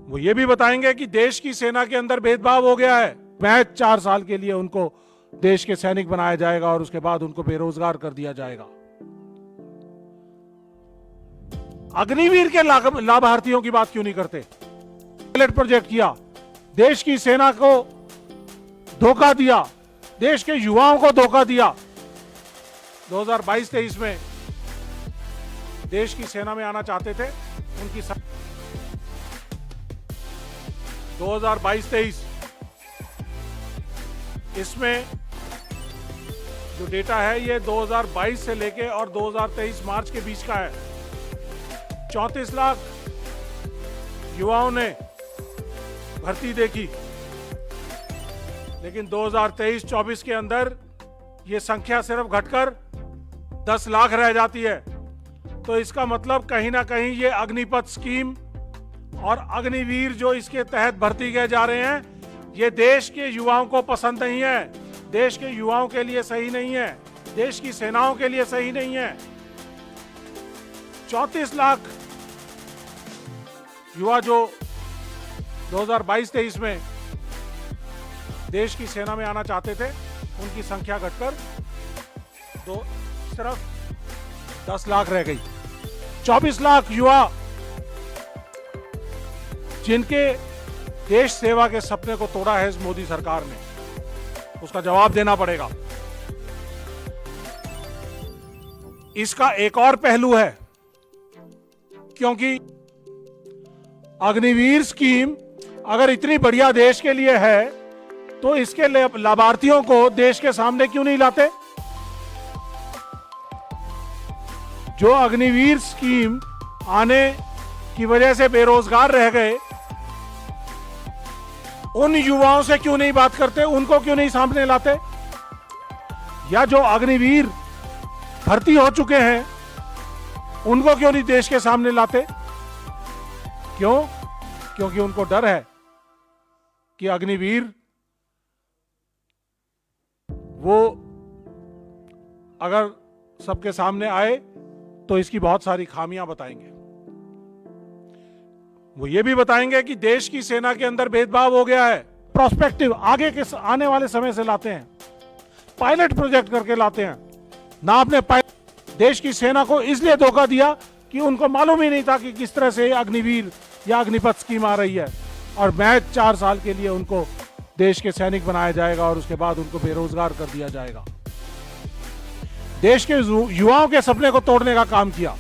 वो ये भी बताएंगे कि देश की सेना के अंदर भेदभाव हो गया है। महज 4 साल के लिए उनको देश के सैनिक बनाया जाएगा और उसके बाद उनको बेरोजगार कर दिया जाएगा। अग्निवीर के लाभार्थियों की बात क्यों नहीं करते? पायलट प्रोजेक्ट किया, देश की सेना को धोखा दिया, देश के युवाओं को धोखा दिया। 2022-23 में देश की सेना में आना चाहते थे, उनकी 2022-23 इसमें जो डेटा है ये 2022 से लेके और 2023 मार्च के बीच का है। 34 लाख युवाओं ने भर्ती देखी, लेकिन 2023-24 के अंदर ये संख्या सिर्फ घटकर 10 लाख रह जाती है। तो इसका मतलब कहीं ना कहीं ये अग्निपथ स्कीम और अग्निवीर जो इसके तहत भर्ती किए जा रहे हैं, ये देश के युवाओं को पसंद नहीं है, देश के युवाओं के लिए सही नहीं है, देश की सेनाओं के लिए सही नहीं है। 34 लाख युवा जो 2022-23 में देश की सेना में आना चाहते थे, उनकी संख्या घटकर सिर्फ 10 लाख रह गई। 24 लाख युवा जिनके देश सेवा के सपने को तोड़ा है इस मोदी सरकार ने, उसका जवाब देना पड़ेगा। इसका एक और पहलू है, क्योंकि अग्निवीर स्कीम अगर इतनी बढ़िया देश के लिए है तो इसके लाभार्थियों को देश के सामने क्यों नहीं लाते? जो अग्निवीर स्कीम आने की वजह से बेरोजगार रह गए, उन युवाओं से क्यों नहीं बात करते? उनको क्यों नहीं सामने लाते? या जो अग्निवीर भर्ती हो चुके हैं, उनको क्यों नहीं देश के सामने लाते? क्यों? क्योंकि उनको डर है कि अग्निवीर वो अगर सबके सामने आए तो इसकी बहुत सारी खामियां बताएंगे। वो ये भी बताएंगे कि देश की सेना के अंदर भेदभाव हो गया है। प्रोस्पेक्टिव आगे के आने वाले समय से लाते हैं, पायलट प्रोजेक्ट करके लाते हैं ना। आपने देश की सेना को इसलिए धोखा दिया कि उनको मालूम ही नहीं था कि किस तरह से अग्निवीर या अग्निपथ स्कीम आ रही है, और महज 4 साल के लिए उनको देश के सैनिक बनाया जाएगा और उसके बाद उनको बेरोजगार कर दिया जाएगा। देश के युवाओं के सपने को तोड़ने का काम किया।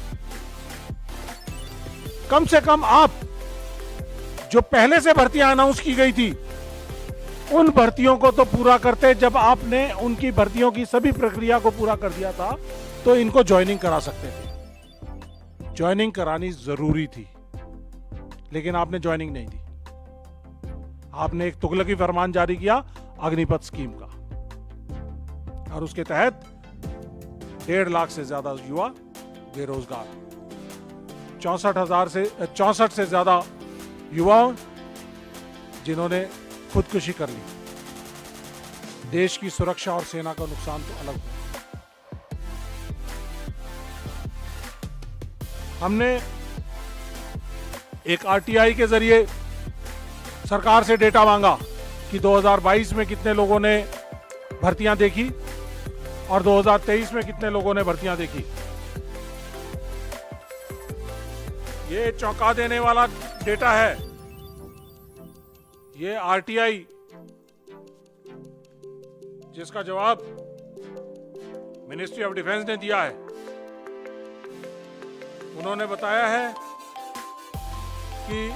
कम से कम आप जो पहले से भर्तियां अनाउंस की गई थी, उन भर्तियों को तो पूरा करते। जब आपने उनकी भर्तियों की सभी प्रक्रिया को पूरा कर दिया था तो इनको ज्वाइनिंग करा सकते थे। ज्वाइनिंग करानी जरूरी थी, लेकिन आपने ज्वाइनिंग नहीं दी। आपने एक तुगलकी फरमान जारी किया अग्निपथ स्कीम का, और उसके तहत 1.5 लाख से ज्यादा युवा बेरोजगार, 64 से ज्यादा युवा जिन्होंने खुदकुशी कर ली। देश की सुरक्षा और सेना का नुकसान तो अलग है। हमने एक आरटीआई के जरिए सरकार से डेटा मांगा कि 2022 में कितने लोगों ने भर्तियां देखी और 2023 में कितने लोगों ने भर्तियां देखी। ये चौंका देने वाला डेटा है। ये आरटीआई, जिसका जवाब मिनिस्ट्री ऑफ डिफेंस ने दिया है, उन्होंने बताया है कि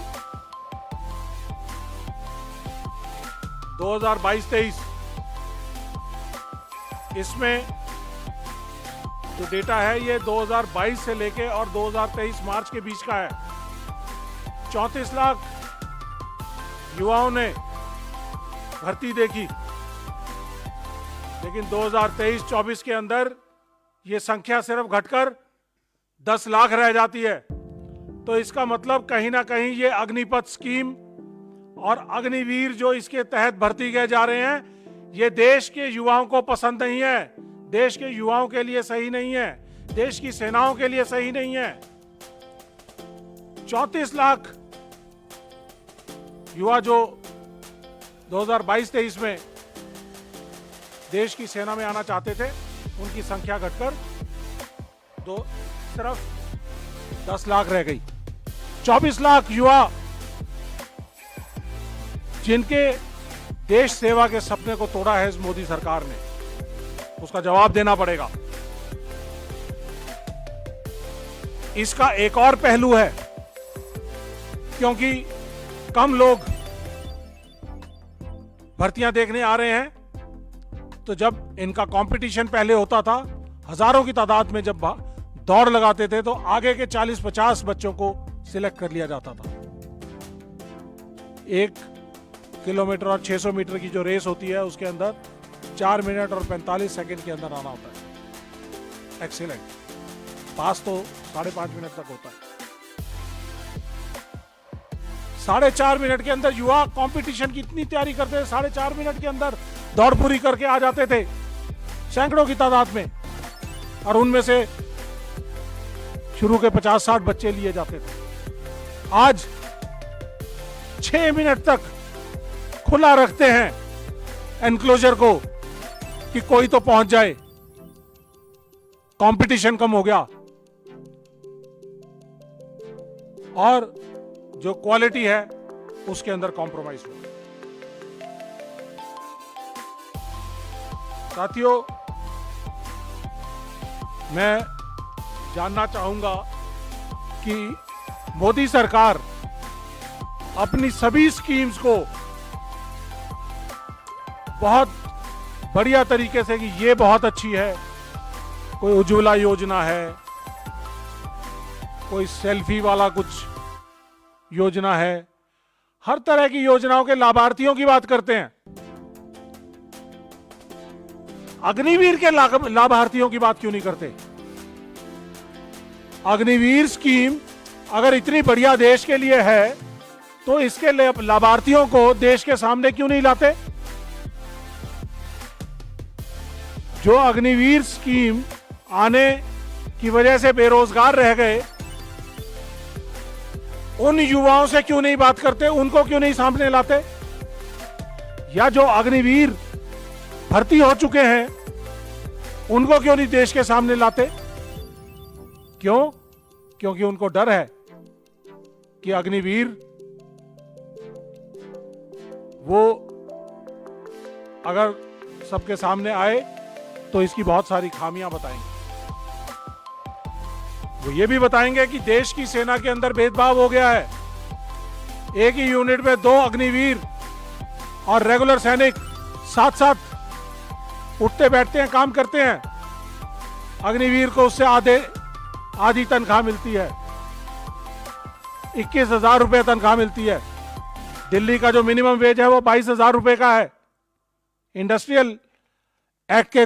2022-23 इसमें जो डेटा है ये 2022 से लेके और 2023 मार्च के बीच का है। 34 लाख युवाओं ने भर्ती देखी, लेकिन 2023-24 के अंदर ये संख्या सिर्फ घटकर 10 लाख रह जाती है। तो इसका मतलब कहीं ना कहीं ये अग्निपथ स्कीम और अग्निवीर जो इसके तहत भर्ती किए जा रहे हैं, ये देश के युवाओं को पसंद नहीं है, देश के युवाओं के लिए सही नहीं है, देश की सेनाओं के लिए सही नहीं है। 34 लाख युवा जो 2022-23 में देश की सेना में आना चाहते थे, उनकी संख्या घटकर सिर्फ 10 लाख रह गई। 24 लाख युवा जिनके देश सेवा के सपने को तोड़ा है इस मोदी सरकार ने, उसका जवाब देना पड़ेगा। इसका एक और पहलू है, क्योंकि कम लोग भर्तियां देखने आ रहे हैं, तो जब इनका कंपटीशन पहले होता था, हजारों की तादाद में जब दौड़ लगाते थे, तो आगे के 40-50 बच्चों को सिलेक्ट कर लिया जाता था। 1 किलोमीटर और 600 मीटर की जो रेस होती है, उसके अंदर 4 मिनट और 45 सेकंड के अंदर आना होता है। एक्सीलेंट। पास तो 5.5 मिनट तक होता है। 4.5 मिनट के अंदर युवा कंपटीशन की इतनी तैयारी करते थे, 4.5 मिनट के अंदर दौड़ पूरी करके आ जाते थे, सैकड़ों की तादाद में, और उनमें से शुरू के 50-60 बच्चे लिए जाते थे। आज 6 मिनट तक खुला रखते हैं एनक्लोजर को कि कोई तो पहुंच जाए। कंपटीशन कम हो गया और जो क्वालिटी है उसके अंदर कॉम्प्रोमाइज हुआ। साथियों, मैं जानना चाहूंगा कि मोदी सरकार अपनी सभी स्कीम्स को बहुत बढ़िया तरीके से, कि ये बहुत अच्छी है, कोई उज्ज्वला योजना है, कोई सेल्फी वाला कुछ योजना है, हर तरह की योजनाओं के लाभार्थियों की बात करते हैं। अग्निवीर के लाभार्थियों की बात क्यों नहीं करते? अग्निवीर स्कीम अगर इतनी बढ़िया देश के लिए है, तो इसके लाभार्थियों को देश के सामने क्यों नहीं लाते? जो अग्निवीर स्कीम आने की वजह से बेरोजगार रह गए, उन युवाओं से क्यों नहीं बात करते? उनको क्यों नहीं सामने लाते? या जो अग्निवीर भर्ती हो चुके हैं, उनको क्यों नहीं देश के सामने लाते? क्यों? क्योंकि उनको डर है कि अग्निवीर वो अगर सबके सामने आए तो इसकी बहुत सारी खामियां बताएंगे। वो ये भी बताएंगे कि देश की सेना के अंदर भेदभाव हो गया है। एक ही यूनिट में 2 अग्निवीर और रेगुलर सैनिक साथ साथ उठते बैठते हैं, काम करते हैं। अग्निवीर को उससे आधी तनख्वाह मिलती है, 21,000 रुपए तनख्वाह मिलती है। दिल्ली का जो मिनिमम वेज है वो 22,000 रुपए का है। इंडस्ट्रियल एक्ट के